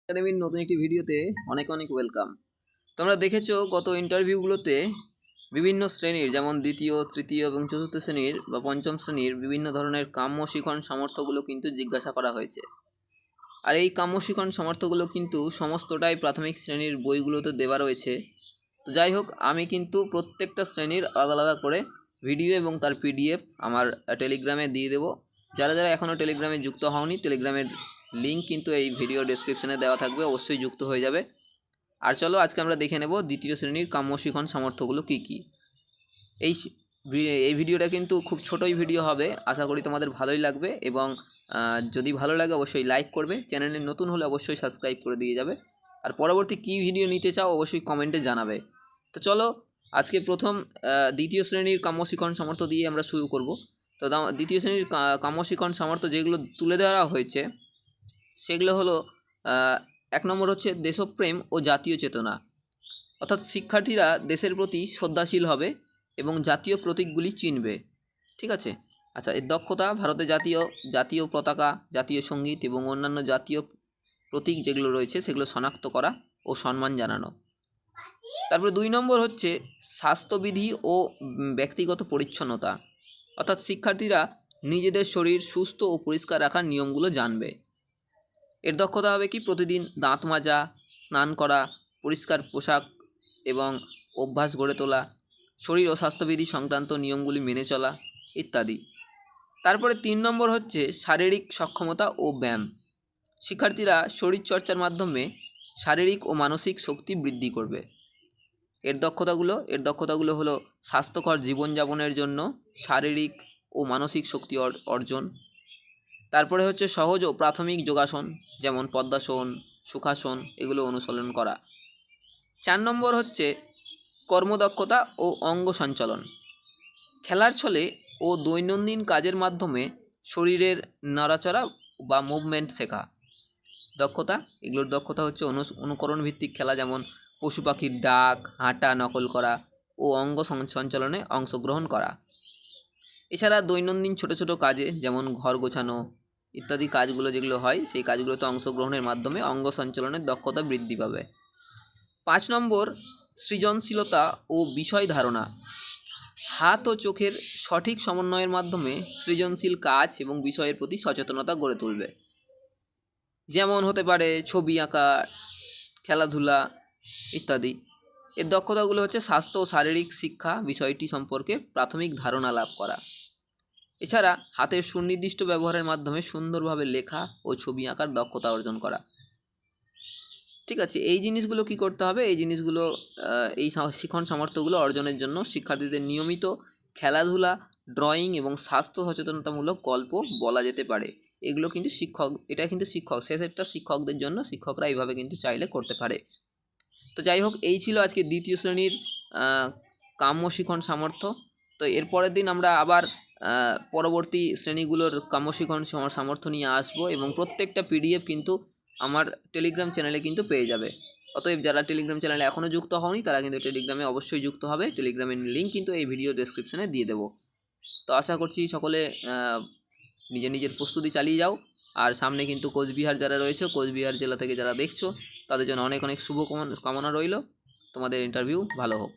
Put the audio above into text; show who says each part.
Speaker 1: একাডেমির নতুন একটি ভিডিওতে অনেক অনেক ওয়েলকাম। তোমরা দেখেছো গত ইন্টারভিউগুলোতে বিভিন্ন শ্রেণীর যেমন দ্বিতীয়, তৃতীয় এবং চতুর্থ শ্রেণীর বা পঞ্চম শ্রেণীর বিভিন্ন ধরনের কাম্য শিখন সামর্থ্যগুলো কিন্তু জিজ্ঞাসা করা হয়েছে। আর এই কাম্য শিখন সামর্থ্যগুলো কিন্তু সমস্তটাই প্রাথমিক শ্রেণীর বইগুলোতে দেওয়া রয়েছে। তো যাই হোক, আমি কিন্তু প্রত্যেকটা শ্রেণীর আলাদা আলাদা করে ভিডিও এবং তার পিডিএফ আমার টেলিগ্রামে দিয়ে দেবো। যারা যারা এখনও টেলিগ্রামে যুক্ত হওনি, টেলিগ্রামের লিঙ্ক কিন্তু এই ভিডিও ডেসক্রিপশনে দেওয়া থাকবে, অবশ্যই যুক্ত হয়ে যাবে। আর চলো আজকে আমরা দেখে নেব দ্বিতীয় শ্রেণীর কাম্য শিখন সামর্থ্যগুলো কী কী। এই ভিডিওটা কিন্তু খুব ছোটোই ভিডিও হবে, আশা করি তোমাদের ভালোই লাগবে। এবং যদি ভালো লাগে অবশ্যই লাইক করবে, চ্যানেলে নতুন হলে অবশ্যই সাবস্ক্রাইব করে দিয়ে যাবে। আর পরবর্তী কী ভিডিও নিতে চাও অবশ্যই কমেন্টে জানাবে। তো চলো আজকে প্রথম দ্বিতীয় শ্রেণীর কাম্য শিখন সামর্থ্য দিয়ে আমরা শুরু করব। তো দ্বিতীয় শ্রেণীর কাম্য শিখন সামর্থ্য যেগুলো তুলে দেওয়া হয়েছে সেগুলো হলো, 1 নম্বর হচ্ছে দেশপ্রেম ও জাতীয় চেতনা, অর্থাৎ শিক্ষার্থীরা দেশের প্রতি শ্রদ্ধাশীল হবে এবং জাতীয় প্রতীকগুলি চিনবে। ঠিক আছে। আচ্ছা, এর দক্ষতা ভারতের জাতীয় পতাকা, জাতীয় সঙ্গীত এবং অন্যান্য জাতীয় প্রতীক যেগুলো রয়েছে সেগুলো শনাক্ত করা ও সম্মান জানানো। তারপরে 2 নম্বর হচ্ছে স্বাস্থ্যবিধি ও ব্যক্তিগত পরিচ্ছন্নতা, অর্থাৎ শিক্ষার্থীরা নিজেদের শরীর সুস্থ ও পরিষ্কার রাখার নিয়মগুলো জানবে। এর দক্ষতা হবে কি, প্রতিদিন দাঁত মাজা, স্নান করা, পরিষ্কার পোশাক এবং অভ্যাস গড়ে তোলা, শরীর ও স্বাস্থ্যবিধি সংক্রান্ত নিয়মগুলি মেনে চলা ইত্যাদি। তারপরে 3 নম্বর হচ্ছে শারীরিক সক্ষমতা ও ব্যায়াম। শিক্ষার্থীরা শরীরচর্চার মাধ্যমে শারীরিক ও মানসিক শক্তি বৃদ্ধি করবে। এর দক্ষতাগুলো হলো স্বাস্থ্যকর জীবনযাপনের জন্য শারীরিক ও মানসিক শক্তি অর্জন। তারপরে হচ্ছে সহজ ও প্রাথমিক যোগাসন, যেমন পদ্মাসন, সুখাসন, এগুলো অনুশীলন করা। 4 নম্বর হচ্ছে কর্মদক্ষতা ও অঙ্গ সঞ্চালন। খেলার ছলে ও দৈনন্দিন কাজের মাধ্যমে শরীরের নড়াচড়া বা মুভমেন্ট শেখা। এগুলোর দক্ষতা হচ্ছে অনুকরণ ভিত্তিক খেলা, যেমন পশু পাখির ডাক, হাঁটা নকল করা ও অঙ্গ সঞ্চালনে অংশগ্রহণ করা। এছাড়া দৈনন্দিন ছোট ছোট কাজে, যেমন ঘর গোছানো ইত্যাদি কাজগুলো যেগুলো হয়, সেই কাজগুলোতে অংশগ্রহণের মাধ্যমে অঙ্গ সঞ্চালনের দক্ষতা বৃদ্ধি পাবে। 5 নম্বর সৃজনশীলতা ও বিষয় ধারণা। হাত ও চোখের সঠিক সমন্বয়ের মাধ্যমে সৃজনশীল কাজ এবং বিষয়ের প্রতি সচেতনতা গড়ে তুলবে। যেমন হতে পারে ছবি আঁকা, খেলাধুলা ইত্যাদি। এর দক্ষতাগুলো হচ্ছে স্বাস্থ্য ও শারীরিক শিক্ষা বিষয়টি সম্পর্কে প্রাথমিক ধারণা লাভ করা। এছাড়া হাতের সুনির্দিষ্ট ব্যবহারের মাধ্যমে সুন্দরভাবে লেখা ও ছবি আঁকার দক্ষতা অর্জন করা। ঠিক আছে, এই জিনিসগুলো কি করতে হবে, এই জিনিসগুলো এই শিখন সামর্থ্যগুলো অর্জনের জন্য শিক্ষার্থীদের নিয়মিত খেলাধুলা, ড্রয়িং এবং স্বাস্থ্য সচেতনতামূলক গল্প বলা যেতে পারে। এগুলো কিন্তু এটা কিন্তু শেষেরটা শিক্ষকদের জন্য, শিক্ষকরা এইভাবে কিন্তু চাইলে করতে পারে। তো যাই হোক, এই ছিল আজকে দ্বিতীয় শ্রেণীর কাম্য শিখন সামর্থ্য। তো এর পরের দিন আমরা আবার পরবর্তী শ্রেণীগুলোর কাম্য শিখন সামর্থ্য নিয়ে আসবো এবং প্রত্যেকটা পিডিএফ কিন্তু আমার টেলিগ্রাম চ্যানেলে কিন্তু পেয়ে যাবে। অতএব যারা টেলিগ্রাম চ্যানেলে এখনও যুক্ত হওনি তারা কিন্তু টেলিগ্রামে অবশ্যই যুক্ত হবে। টেলিগ্রামের লিঙ্ক কিন্তু এই ভিডিও ডেসক্রিপশনে দিয়ে দেবো। তো আশা করছি সকলে নিজের প্রস্তুতি চালিয়ে যাও। আর সামনে কিন্তু কোচবিহার যারা রয়েছে, কোচবিহার জেলা থেকে যারা দেখছো, তাদের জন্য অনেক অনেক শুভ কামনা রইল। তোমাদের ইন্টারভিউ ভালো হোক।